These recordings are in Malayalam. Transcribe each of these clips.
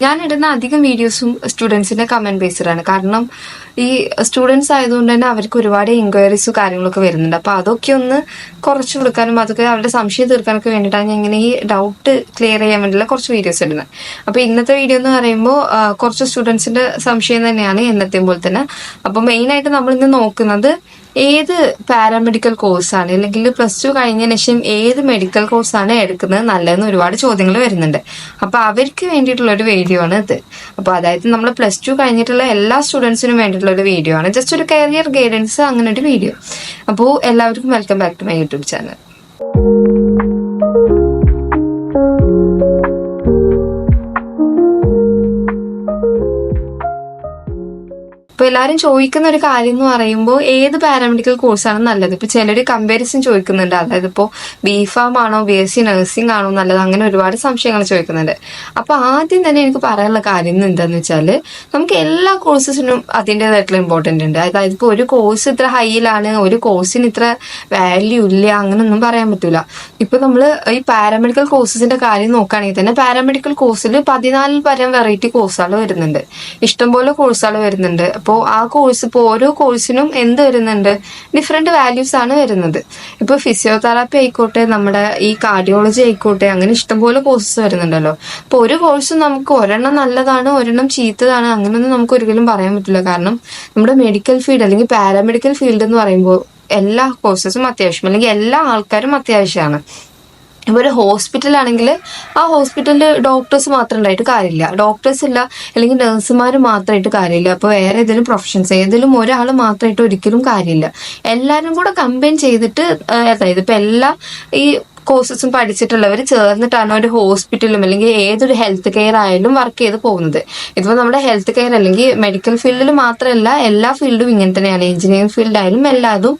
ഞാൻ ഇടുന്ന അധികം വീഡിയോസും സ്റ്റുഡൻസിന്റെ കമന്റ് ബേസ്ഡാണ്. കാരണം ഈ സ്റ്റുഡൻസ് ആയതുകൊണ്ട് തന്നെ അവർക്ക് ഒരുപാട് എൻക്വയറീസും കാര്യങ്ങളൊക്കെ വരുന്നുണ്ട്. അപ്പൊ അതൊക്കെ ഒന്ന് കുറച്ചു കൊടുക്കാനും അതൊക്കെ അവരുടെ സംശയം തീർക്കാനൊക്കെ വേണ്ടിയിട്ടാണ് ഞാൻ ഇങ്ങനെ ഈ ഡൗട്ട് ക്ലിയർ ചെയ്യാൻ വേണ്ടിയുള്ള കുറച്ച് വീഡിയോസ് ഇടുന്നത്. അപ്പൊ ഇന്നത്തെ വീഡിയോ എന്ന് പറയുമ്പോൾ കുറച്ച് സ്റ്റുഡൻസിന്റെ സംശയം തന്നെയാണ് എന്നത്തെയും പോലെ തന്നെ. അപ്പൊ മെയിൻ ആയിട്ട് നമ്മൾ ഇന്ന് നോക്കുന്നത് ഏത് പാരാമെഡിക്കൽ കോഴ്സാണ് അല്ലെങ്കിൽ +2 കഴിഞ്ഞതിന് ശേഷം ഏത് മെഡിക്കൽ കോഴ്സാണ് എടുക്കുന്നത് നല്ലതെന്ന് ഒരുപാട് ചോദ്യങ്ങൾ വരുന്നുണ്ട്. അപ്പൊ അവർക്ക് വേണ്ടിയിട്ടുള്ള ഒരു വീഡിയോ ആണ് ഇത്. അപ്പൊ അതായത് നമ്മൾ +2 കഴിഞ്ഞിട്ടുള്ള എല്ലാ സ്റ്റുഡൻസിനും വേണ്ടിയിട്ടുള്ള ഒരു വീഡിയോ ആണ്. ജസ്റ്റ് ഒരു കരിയർ ഗൈഡൻസ് അങ്ങനെ ഒരു വീഡിയോ. അപ്പോൾ എല്ലാവർക്കും welcome back to my YouTube channel. ഇപ്പൊ എല്ലാരും ചോദിക്കുന്ന ഒരു കാര്യം എന്ന് പറയുമ്പോൾ ഏത് പാരാമെഡിക്കൽ കോഴ്സാണ് നല്ലത്. ഇപ്പൊ ചിലര് കമ്പാരിസൺ ചോദിക്കുന്നുണ്ട്. അതായത് ഇപ്പോ B.Pharm ആണോ BSc നഴ്സിംഗ് ആണോ നല്ലത്, അങ്ങനെ ഒരുപാട് സംശയങ്ങൾ ചോദിക്കുന്നുണ്ട്. അപ്പൊ ആദ്യം തന്നെ എനിക്ക് പറയാനുള്ള കാര്യം എന്താന്ന് വെച്ചാല് നമുക്ക് എല്ലാ കോഴ്സസിനും അതിൻ്റെതായിട്ടുള്ള ഇമ്പോർട്ടന്റ് ഉണ്ട്. അതായത് ഇപ്പൊ ഒരു കോഴ്സ് ഇത്ര ഹൈയിലാണ്, ഒരു കോഴ്സിന് ഇത്ര വാല്യൂ ഇല്ല, അങ്ങനൊന്നും പറയാൻ പറ്റൂല. ഇപ്പൊ നമ്മള് ഈ പാരാമെഡിക്കൽ കോഴ്സസിന്റെ കാര്യം നോക്കുകയാണെങ്കിൽ തന്നെ പാരാമെഡിക്കൽ കോഴ്സിൽ 14 പരം വെറൈറ്റി കോഴ്സുകൾ വരുന്നുണ്ട്, ഇഷ്ടംപോലെ കോഴ്സുകൾ വരുന്നുണ്ട്. അപ്പോൾ ആ കോഴ്സ് ഇപ്പോൾ ഓരോ കോഴ്സിനും എന്ത് വരുന്നുണ്ട്, ഡിഫറെന്റ് വാല്യൂസ് ആണ് വരുന്നത്. ഇപ്പൊ ഫിസിയോതെറാപ്പി ആയിക്കോട്ടെ, നമ്മുടെ ഈ കാർഡിയോളജി ആയിക്കോട്ടെ, അങ്ങനെ ഇഷ്ടംപോലെ കോഴ്സസ് വരുന്നുണ്ടല്ലോ. അപ്പൊ ഒരു കോഴ്സ് നമുക്ക് ഒരെണ്ണം നല്ലതാണ് ഒരെണ്ണം ചീത്തതാണ് അങ്ങനെയൊന്നും നമുക്ക് ഒരിക്കലും പറയാൻ പറ്റില്ല. കാരണം നമ്മുടെ മെഡിക്കൽ ഫീൽഡ് അല്ലെങ്കിൽ പാരാമെഡിക്കൽ ഫീൽഡ് എന്ന് പറയുമ്പോൾ എല്ലാ കോഴ്സസും അത്യാവശ്യം, അല്ലെങ്കിൽ എല്ലാ ആൾക്കാരും അത്യാവശ്യമാണ്. ഇപ്പൊ ഒരു ഹോസ്പിറ്റലാണെങ്കിൽ ആ ഹോസ്പിറ്റലിൽ ഡോക്ടേഴ്സ് മാത്രം ഉണ്ടായിട്ട് കാര്യമില്ല, ഡോക്ടേഴ്സ് ഇല്ല അല്ലെങ്കിൽ നഴ്സുമാർ മാത്രമായിട്ട് കാര്യമില്ല. അപ്പൊ വേറെ ഏതെങ്കിലും പ്രൊഫഷൻസ് ഏതെങ്കിലും ഒരാൾ മാത്രമായിട്ട് ഒരിക്കലും കാര്യമില്ല. എല്ലാവരും കൂടെ കമ്പൈൻ ചെയ്തിട്ട്, അതായത് ഇപ്പൊ എല്ലാ ഈ കോഴ്സസും പഠിച്ചിട്ടുള്ളവർ ചേർന്നിട്ടാണ് ഒരു ഹോസ്പിറ്റലും അല്ലെങ്കിൽ ഏതൊരു ഹെൽത്ത് കെയർ ആയാലും വർക്ക് ചെയ്ത് പോകുന്നത്. ഇതിപ്പോ നമ്മുടെ ഹെൽത്ത് കെയർ അല്ലെങ്കിൽ മെഡിക്കൽ ഫീൽഡിൽ മാത്രമല്ല, എല്ലാ ഫീൽഡും ഇങ്ങനെ തന്നെയാണ്. എഞ്ചിനീയറിംഗ് ഫീൽഡ് ആയാലും എല്ലാതും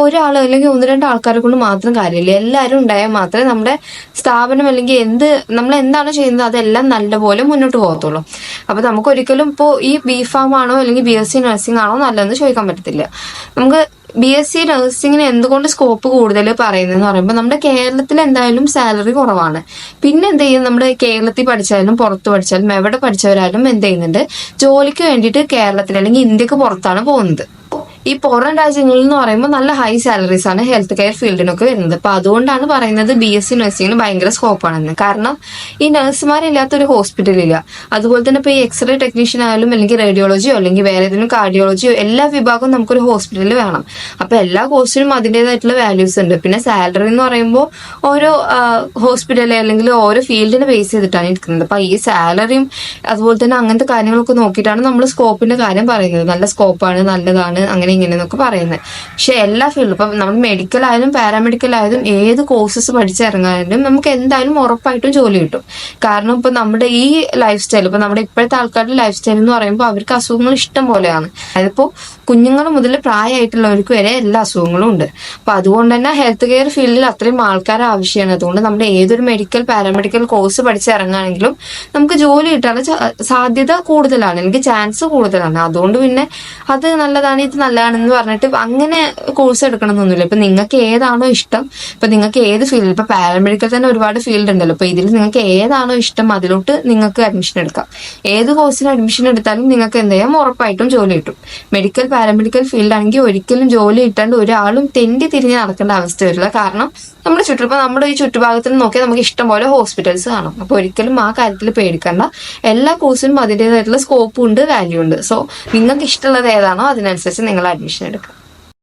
ഒരാൾ അല്ലെങ്കിൽ 1-2 ആൾക്കാരെ കൊണ്ട് മാത്രം കാര്യമില്ല. എല്ലാവരും ഉണ്ടായാൽ മാത്രമേ നമ്മുടെ സ്ഥാപനം അല്ലെങ്കിൽ നമ്മൾ എന്താണ് ചെയ്യുന്നത് അതെല്ലാം നല്ലപോലെ മുന്നോട്ട് പോകത്തുള്ളൂ. അപ്പൊ നമുക്ക് ഒരിക്കലും ഇപ്പോൾ ഈ B.Pharm ആണോ അല്ലെങ്കിൽ BSc നഴ്സിംഗ് ആണോ നല്ലതെന്ന് ചോദിക്കാൻ പറ്റത്തില്ല. നമുക്ക് BSc നഴ്സിംഗിന് എന്തുകൊണ്ട് സ്കോപ്പ് കൂടുതൽ പറയുന്നതെന്ന് പറയുമ്പോൾ നമ്മുടെ കേരളത്തിൽ എന്തായാലും സാലറി കുറവാണ്. പിന്നെ എന്ത് ചെയ്യും, നമ്മുടെ കേരളത്തിൽ പഠിച്ചാലും പുറത്ത് പഠിച്ചാലും എവിടെ പഠിച്ചവരായാലും എന്ത് ചെയ്യുന്നുണ്ട്, ജോലിക്ക് വേണ്ടിയിട്ട് കേരളത്തിൽ അല്ലെങ്കിൽ ഇന്ത്യക്ക് പുറത്താണ് പോകുന്നത്. ഈ പുറം രാജ്യങ്ങളിൽ എന്ന് പറയുമ്പോൾ നല്ല ഹൈ സാലറീസ് ആണ് ഹെൽത്ത് കെയർ ഫീൽഡിനൊക്കെ വരുന്നത്. അപ്പൊ അതുകൊണ്ടാണ് പറയുന്നത് BSc നഴ്സിംഗിന് ഭയങ്കര സ്കോപ്പാണെന്ന്. കാരണം ഈ നഴ്സുമാരില്ലാത്തൊരു ഹോസ്പിറ്റലില്ല. അതുപോലെ തന്നെ ഇപ്പൊ ഈ എക്സ്റേ ടെക്നീഷ്യൻ ആയാലും അല്ലെങ്കിൽ റേഡിയോളജിയോ അല്ലെങ്കിൽ വേറെ ഏതെങ്കിലും കാർഡിയോളജിയോ എല്ലാ വിഭാഗവും നമുക്കൊരു ഹോസ്പിറ്റലിൽ വേണം. അപ്പൊ എല്ലാ കോഴ്സിനും അതിൻ്റെതായിട്ടുള്ള വാല്യൂസ് ഉണ്ട്. പിന്നെ സാലറി എന്ന് പറയുമ്പോൾ ഓരോ ഹോസ്പിറ്റലിൽ അല്ലെങ്കിൽ ഓരോ ഫീൽഡിനെ ബേസ് ചെയ്തിട്ടാണ് ഇരിക്കുന്നത്. അപ്പൊ ഈ സാലറിയും അതുപോലെ തന്നെ അങ്ങനത്തെ കാര്യങ്ങളൊക്കെ നോക്കിയിട്ടാണ് നമ്മൾ സ്കോപ്പിന്റെ കാര്യം പറയുന്നത്. നല്ല സ്കോപ്പാണ്, നല്ലതാണ്, അങ്ങനെ ഇങ്ങനെ എന്നൊക്കെ പറയുന്നത്. പക്ഷെ എല്ലാ ഫീൽഡും ഇപ്പം നമ്മൾ മെഡിക്കൽ ആയാലും പാരാമെഡിക്കൽ ആയാലും ഏത് കോഴ്സസ് പഠിച്ചിറങ്ങാനും നമുക്ക് എന്തായാലും ഉറപ്പായിട്ടും ജോലി കിട്ടും. കാരണം ഇപ്പൊ നമ്മുടെ ഈ ലൈഫ് സ്റ്റൈൽ, ഇപ്പൊ നമ്മുടെ ഇപ്പോഴത്തെ ആൾക്കാരുടെ ലൈഫ് സ്റ്റൈൽ എന്ന് പറയുമ്പോൾ അവർക്ക് അസുഖങ്ങൾ ഇഷ്ടം പോലെയാണ്. അതിപ്പോ കുഞ്ഞുങ്ങൾ മുതൽ പ്രായമായിട്ടുള്ളവർക്ക് വരെ എല്ലാ അസുഖങ്ങളും ഉണ്ട്. അപ്പൊ അതുകൊണ്ട് തന്നെ ഹെൽത്ത് കെയർ ഫീൽഡിൽ അത്രയും ആൾക്കാർ ആവശ്യമാണ്. അതുകൊണ്ട് നമ്മുടെ ഏതൊരു മെഡിക്കൽ പാരാമെഡിക്കൽ കോഴ്സ് പഠിച്ചിറങ്ങുകയാണെങ്കിലും നമുക്ക് ജോലി കിട്ടാനുള്ള സാധ്യത കൂടുതലാണ്, എനിക്ക് ചാൻസ് കൂടുതലാണ്. അതുകൊണ്ട് പിന്നെ അത് നല്ലതാണ് ഇത് നല്ലതാണെന്ന് പറഞ്ഞിട്ട് അങ്ങനെ കോഴ്സ് എടുക്കണമെന്നൊന്നുമില്ല. ഇപ്പൊ നിങ്ങൾക്ക് ഏതാണോ ഇഷ്ടം, ഇപ്പൊ നിങ്ങൾക്ക് ഏത് ഫീൽഡിൽ, ഇപ്പൊ പാരാമെഡിക്കൽ തന്നെ ഒരുപാട് ഫീൽഡ് ഉണ്ടല്ലോ. ഇപ്പൊ ഇതിൽ നിങ്ങൾക്ക് ഏതാണോ ഇഷ്ടം അതിലോട്ട് നിങ്ങൾക്ക് അഡ്മിഷൻ എടുക്കാം. ഏത് കോഴ്സിന് അഡ്മിഷൻ എടുത്താലും നിങ്ങൾക്ക് എന്ത് ചെയ്യാം, ഉറപ്പായിട്ടും ജോലി കിട്ടും. മെഡിക്കൽ പാരാമെഡിക്കൽ ഫീൽഡ് ആണെങ്കിൽ ഒരിക്കലും ജോലി കിട്ടാണ്ട് ഒരാളും തെണ്ടി തിരിഞ്ഞ് നടക്കേണ്ട അവസ്ഥ വരില്ല. കാരണം നമ്മുടെ ഈ ചുറ്റുഭാഗത്തിൽ നോക്കിയാൽ നമുക്ക് ഇഷ്ടം പോലെ ഹോസ്പിറ്റൽസ് കാണും. അപ്പൊ ഒരിക്കലും ആ കാര്യത്തിൽ പേടിക്കണ്ട. എല്ലാ കോഴ്സിനും അതിൻ്റെതായിട്ടുള്ള സ്കോപ്പും ഉണ്ട്, വാല്യൂ ഉണ്ട്. സോ നിങ്ങൾക്ക് ഇഷ്ടമുള്ളത് ഏതാണോ അതിനനുസരിച്ച് നിങ്ങൾ അഡ്മിഷൻ എടുക്കാം.